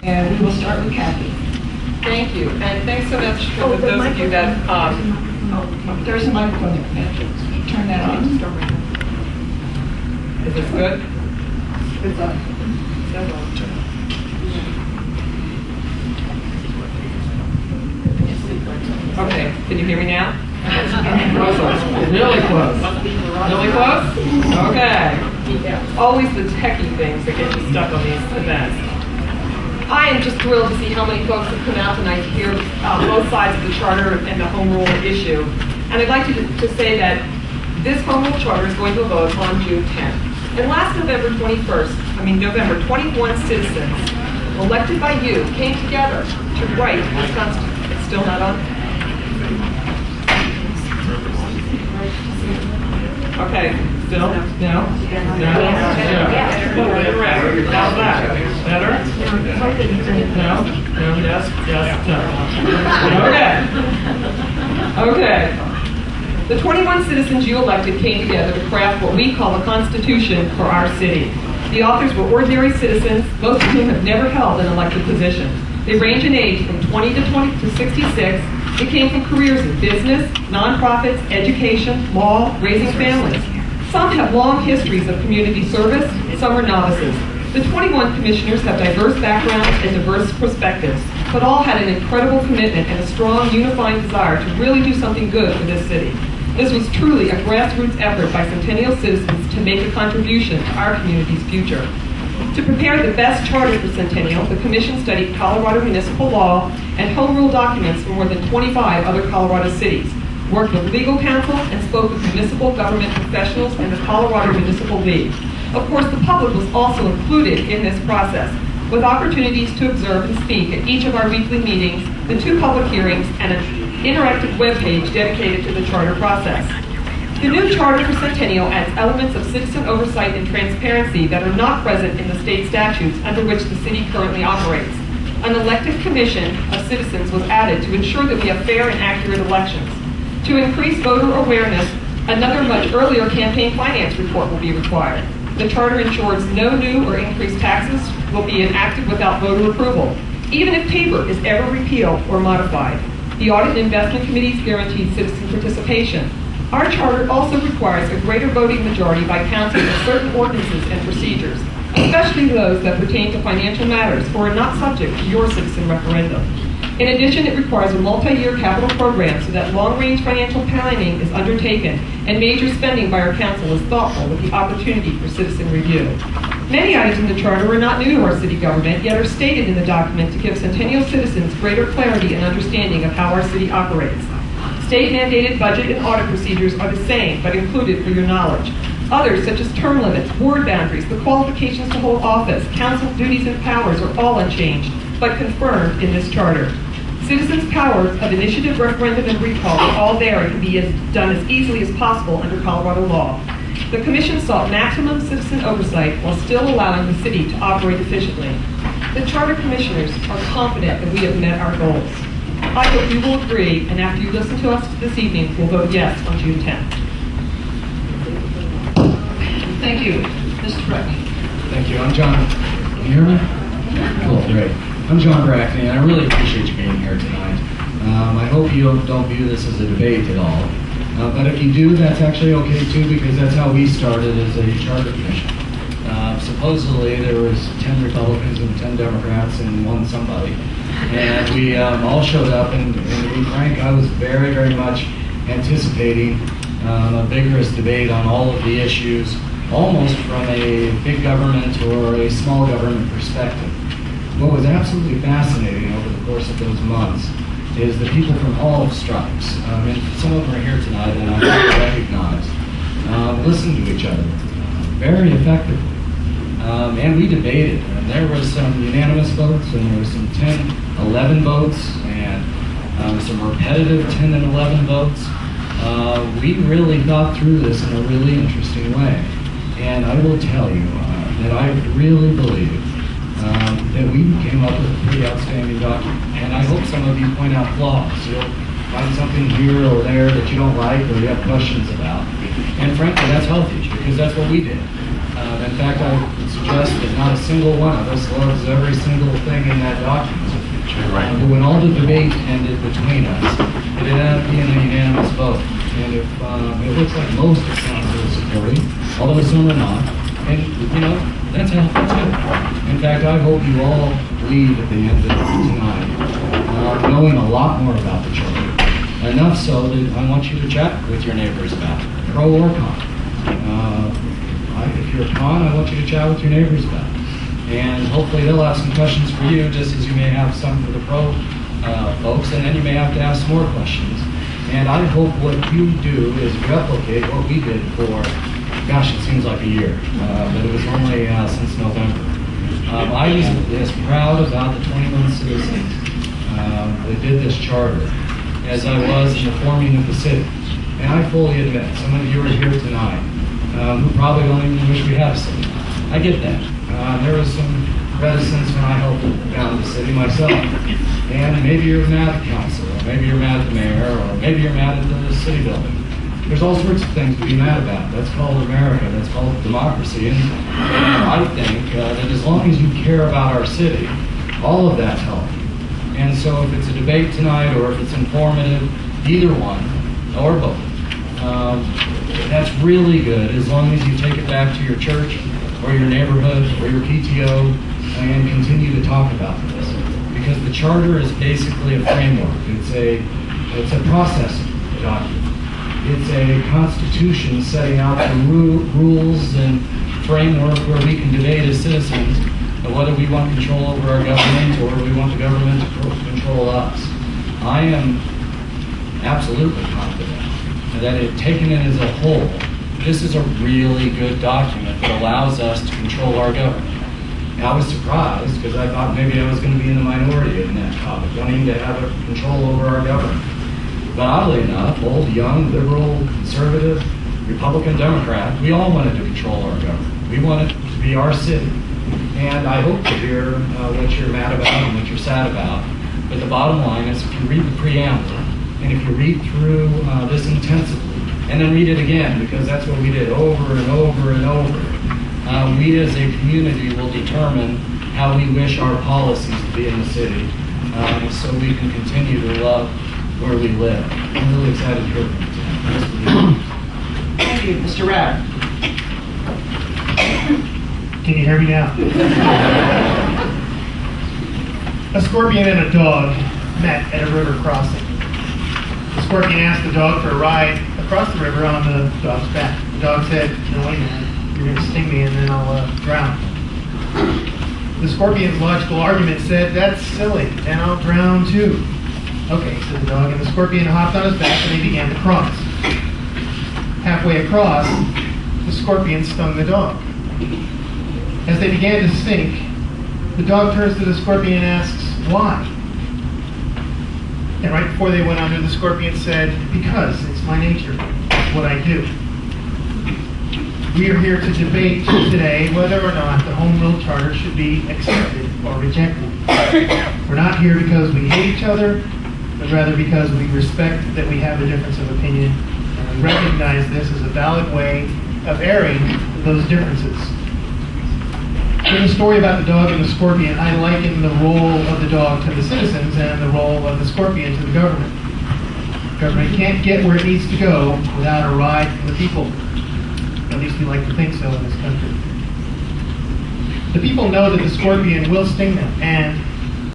And we will start with Kathy. Thank you, and thanks so much for those of you that. There's a microphone there. Turn that on. Is this good? It's on. Okay, can you hear me now? Really close. Really close? Okay. Always the techie things that get you stuck on these events. I am just thrilled to see how many folks have come out tonight to hear both sides of the charter and the home rule issue. And I'd like to say that this home rule charter is going to vote on June 10th. And last November 21 citizens elected by you came together to write this Constitution. It's still not on? Okay, still? No? No? Yeah. How's that? Better? No? No? Yes? Yes? No? Okay. The 21 citizens you elected came together to craft what we call a Constitution for our city. The authors were ordinary citizens, most of whom have never held an elected position. They range in age from 20 to 66. They came from careers in business, nonprofits, education, law, raising families. Some have long histories of community service, some are novices. The 21 commissioners have diverse backgrounds and diverse perspectives, but all had an incredible commitment and a strong unifying desire to really do something good for this city. This was truly a grassroots effort by Centennial citizens to make a contribution to our community's future. To prepare the best charter for Centennial, the Commission studied Colorado municipal law and home rule documents from more than 25 other Colorado cities, worked with legal counsel, and spoke with municipal government professionals and the Colorado Municipal League. Of course, the public was also included in this process, with opportunities to observe and speak at each of our weekly meetings, the 2 public hearings, and an interactive webpage dedicated to the charter process. The new charter for Centennial adds elements of citizen oversight and transparency that are not present in the state statutes under which the city currently operates. An elected commission of citizens was added to ensure that we have fair and accurate elections. To increase voter awareness, another much earlier campaign finance report will be required. The charter ensures no new or increased taxes will be enacted without voter approval, even if paper is ever repealed or modified. The Audit and Investment Committees guarantee citizen participation. Our charter also requires a greater voting majority by council of certain ordinances and procedures, especially those that pertain to financial matters or are not subject to your citizen referendum. In addition, it requires a multi-year capital program so that long-range financial planning is undertaken and major spending by our council is thoughtful with the opportunity for citizen review. Many items in the charter are not new to our city government, yet are stated in the document to give Centennial citizens greater clarity and understanding of how our city operates. State-mandated budget and audit procedures are the same, but included for your knowledge. Others, such as term limits, ward boundaries, the qualifications to hold office, council duties and powers are all unchanged, but confirmed in this charter. Citizens' powers of initiative, referendum, and recall are all there and can be done as easily as possible under Colorado law. The Commission sought maximum citizen oversight while still allowing the city to operate efficiently. The Charter Commissioners are confident that we have met our goals. I hope you will agree, and after you listen to us this evening, will vote yes on June 10th. Thank you. Mr. Brackney. Thank you. I'm John. Can you hear me? Cool, great. I'm John Brackney, and I really appreciate you being here tonight. I hope you don't view this as a debate at all. But if you do, that's actually okay too, because that's how we started as a charter commission. Supposedly there was 10 Republicans and 10 Democrats and one somebody. And we all showed up, and to be frank, I was very, very much anticipating a vigorous debate on all of the issues, almost from a big government or a small government perspective. What was absolutely fascinating over the course of those months is the people from all stripes, and some of them are here tonight, and I recognize, listened to each other very effectively. And we debated, and there was some unanimous votes, and there was some 10-11 votes, and some repetitive 10 and 11 votes. We really thought through this in a really interesting way. And I will tell you that I really believe that we came up with a pretty outstanding document. And I hope some of you point out flaws. You'll find something here or there that you don't like or you have questions about. And frankly, that's healthy, because that's what we did. In fact, it's suggest that not a single one of us loves every single thing in that document. But when all the debate ended between us, it ended up being a unanimous vote. And if it looks like most of council is supporting, although some are not, and that's good. In fact, I hope you all leave at the end of tonight knowing a lot more about the charter. Enough so that I want you to chat with your neighbors about it, pro or con. If you're a con, I want you to chat with your neighbors about it. And hopefully they'll have some questions for you, just as you may have some for the pro folks, and then you may have to ask more questions. And I hope what you do is replicate what we did for, gosh, it seems like a year, but it was only since November. I was as proud about the 21 citizens that did this charter as I was in the forming of the city. And I fully admit, some of you are here tonight who probably don't even wish we had a city. I get that. There was some reticence when I helped found the city myself. And maybe you're mad at council, or maybe you're mad at the mayor, or maybe you're mad at the city building. There's all sorts of things to be mad about. That's called America. That's called democracy. And I think that as long as you care about our city, all of that's healthy. And so if it's a debate tonight, or if it's informative, either one, or both, that's really good, as long as you take it back to your church, or your neighborhood, or your PTO, and continue to talk about this. Because the charter is basically a framework. It's a process document. It's a constitution setting out the rules and framework where we can debate as citizens whether we want control over our government or we want the government to control us. I am absolutely confident that taken it as a whole, this is a really good document that allows us to control our government. And I was surprised because I thought maybe I was going to be in the minority in that topic, wanting to have control over our government. But oddly enough, old, young, liberal, conservative, Republican, Democrat, we all wanted to control our government. We want it to be our city. And I hope to hear what you're mad about and what you're sad about. But the bottom line is, if you read the preamble, and if you read through this intensively, and then read it again, because that's what we did over and over and over, we as a community will determine how we wish our policies to be in the city, so we can continue to love where we live. I'm really excited to hear from you tonight. Thank you, Mr. Rabb. Can you hear me now? A scorpion and a dog met at a river crossing. The scorpion asked the dog for a ride across the river on the dog's back. The dog said, "No, wait a minute, you're going to sting me and then I'll drown." The scorpion's logical argument said, "That's silly, and I'll drown too." "Okay," said the dog, and the scorpion hopped on his back and they began to cross. Halfway across, the scorpion stung the dog. As they began to sink, the dog turns to the scorpion and asks, "Why?" And right before they went under, the scorpion said, "Because it's my nature. It's what I do." We are here to debate today whether or not the Home Rule Charter should be accepted or rejected. We're not here because we hate each other, but rather because we respect that we have a difference of opinion, and we recognize this as a valid way of airing those differences. In the story about the dog and the scorpion, I liken the role of the dog to the citizens and the role of the scorpion to the government. Government can't get where it needs to go without a ride from the people. At least we like to think so in this country. The people know that the scorpion will sting them, and